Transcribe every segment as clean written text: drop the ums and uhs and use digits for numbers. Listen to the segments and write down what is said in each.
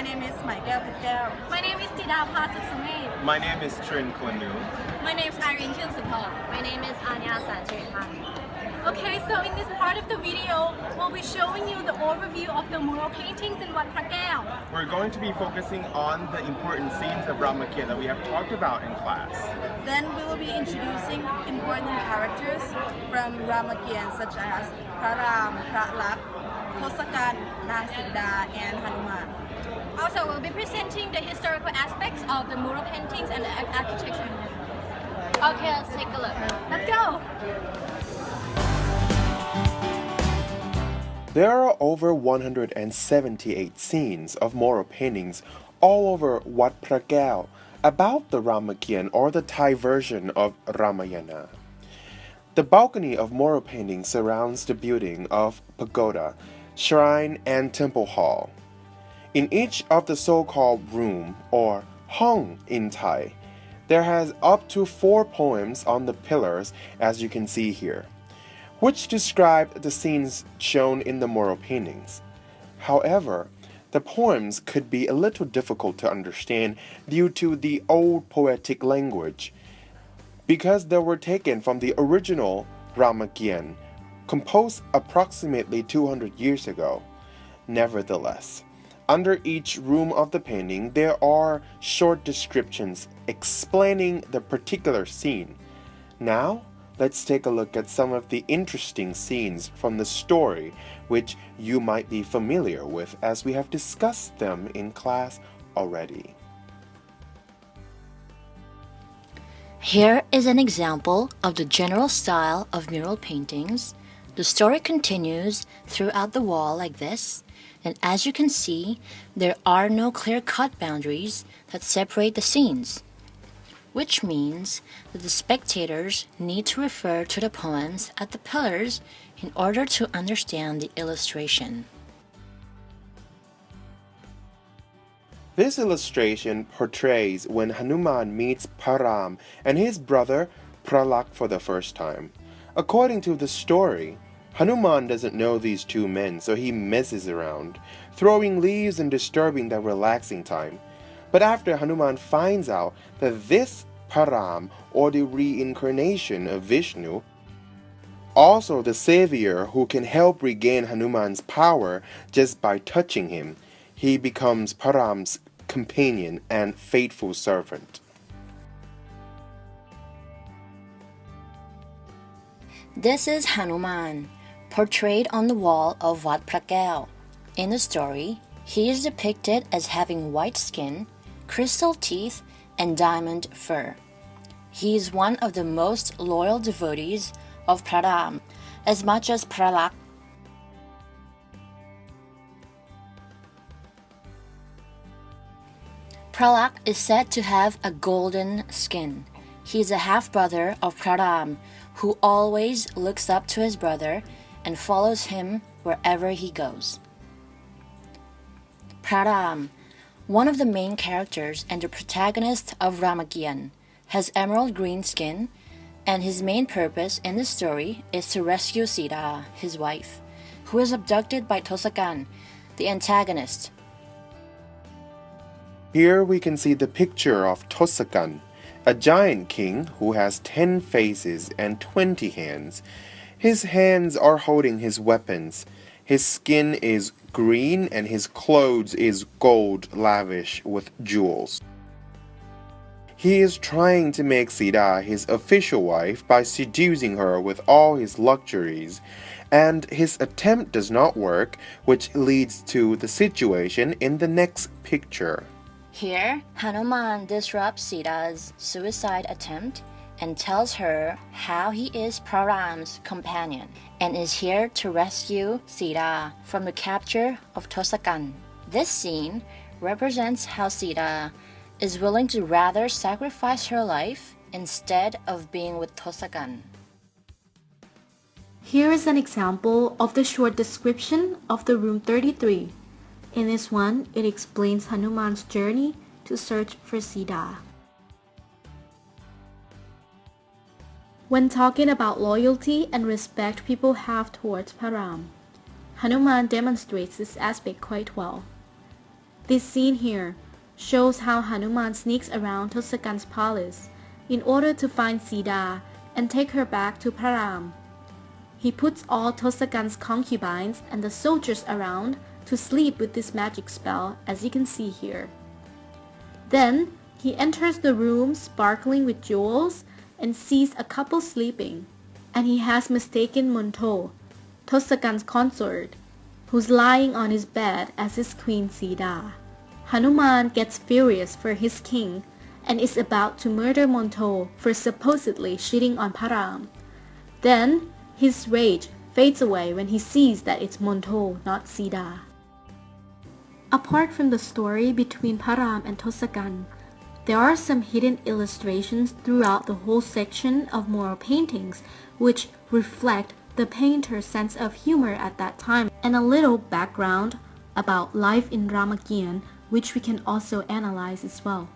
My name is Kaew. My name is Tida Pasuk. My name is Trin Kwanu. My name is Irene Chilsupong. My name is Anya Sanjay. Okay, so in this part of the video, we'll be showing you the overview of the mural paintings in Wat Phra Kaew. We're going to be focusing on the important scenes of Ramakien that we have talked about in class. Then we will be introducing important characters from Ramakien such as Phra, Phra, Tosakan, Nang Sida, and Hanuman. Also, we'll be presenting the historical aspects of the mural paintings and the architecture. Okay, let's take a look. Let's go! There are over 178 scenes of mural paintings all over Wat Phra Kaew about the Ramakien or the Thai version of Ramayana. The balcony of mural paintings surrounds the building of pagoda, shrine, and temple hall. In each of the so-called room or hong in Thai, there has up to 4 poems on the pillars, as you can see here, which describe the scenes shown in the mural paintings. However, the poems could be a little difficult to understand due to the old poetic language, because they were taken from the original Ramakien, composed approximately 200 years ago. Nevertheless, under each room of the painting, there are short descriptions explaining the particular scene. Now, let's take a look at some of the interesting scenes from the story which you might be familiar with as we have discussed them in class already. Here is an example of the general style of mural paintings. The story continues throughout the wall like this, and as you can see, there are no clear-cut boundaries that separate the scenes, which means that the spectators need to refer to the poems at the pillars in order to understand the illustration. This illustration portrays when Hanuman meets Param and his brother Pralak for the first time. According to the story, Hanuman doesn't know these two men, so he messes around, throwing leaves and disturbing their relaxing time. But after Hanuman finds out that this Param, or the reincarnation of Vishnu, also the savior who can help regain Hanuman's power just by touching him, he becomes Param's companion and faithful servant. This is Hanuman, portrayed on the wall of Wat Phra Kaew. In the story, he is depicted as having white skin, crystal teeth, and diamond fur. He is one of the most loyal devotees of Phra, as much as Pralak. Pralak is said to have a golden skin. He is a half-brother of Phra, who always looks up to his brother and follows him wherever he goes. Phra, one of the main characters and the protagonist of Ramakien, has emerald green skin, and his main purpose in the story is to rescue Sita, his wife, who is abducted by Tosakan, the antagonist. Here we can see the picture of Tosakan, a giant king who has 10 faces and 20 hands. His hands are holding his weapons. His skin is green and his clothes is gold lavish with jewels. He is trying to make Sita his official wife by seducing her with all his luxuries, and his attempt does not work, which leads to the situation in the next picture. Here, Hanuman disrupts Sita's suicide attempt and tells her how he is Praram's companion and is here to rescue Sita from the capture of Tosakan. This scene represents how Sita is willing to rather sacrifice her life instead of being with Tosakan. Here is an example of the short description of the room 33. In this one, it explains Hanuman's journey to search for Sita. When talking about loyalty and respect people have towards Param, Hanuman demonstrates this aspect quite well. This scene here shows how Hanuman sneaks around Tosakan's palace in order to find Sita and take her back to Phra. He puts all Tosakan's concubines and the soldiers around to sleep with this magic spell, as you can see here. Then he enters the room sparkling with jewels and sees a couple sleeping, and he has mistaken Monto, Tosakan's consort, who's lying on his bed as his queen Sita. Hanuman gets furious for his king and is about to murder Monto for supposedly cheating on Phra. Then his rage fades away when he sees that it's Monto, not Sita. Apart from the story between Phra and Tosakan, there are some hidden illustrations throughout the whole section of mural paintings which reflect the painter's sense of humor at that time, and a little background about life in Ramakien, which we can also analyze as well.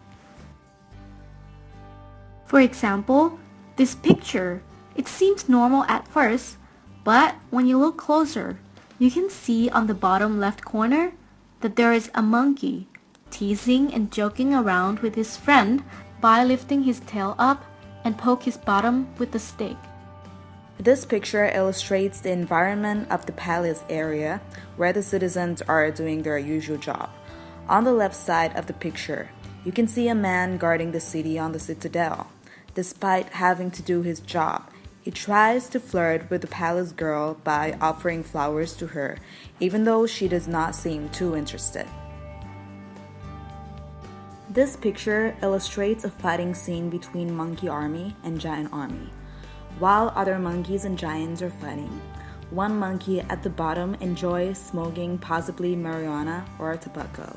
For example, this picture, it seems normal at first, but when you look closer, you can see on the bottom left corner that there is a monkey teasing and joking around with his friend by lifting his tail up and poke his bottom with a stick. This picture illustrates the environment of the palace area where the citizens are doing their usual job. On the left side of the picture, you can see a man guarding the city on the citadel. Despite having to do his job, he tries to flirt with the palace girl by offering flowers to her, even though she does not seem too interested. This picture illustrates a fighting scene between monkey army and giant army. While other monkeys and giants are fighting, one monkey at the bottom enjoys smoking possibly marijuana or tobacco.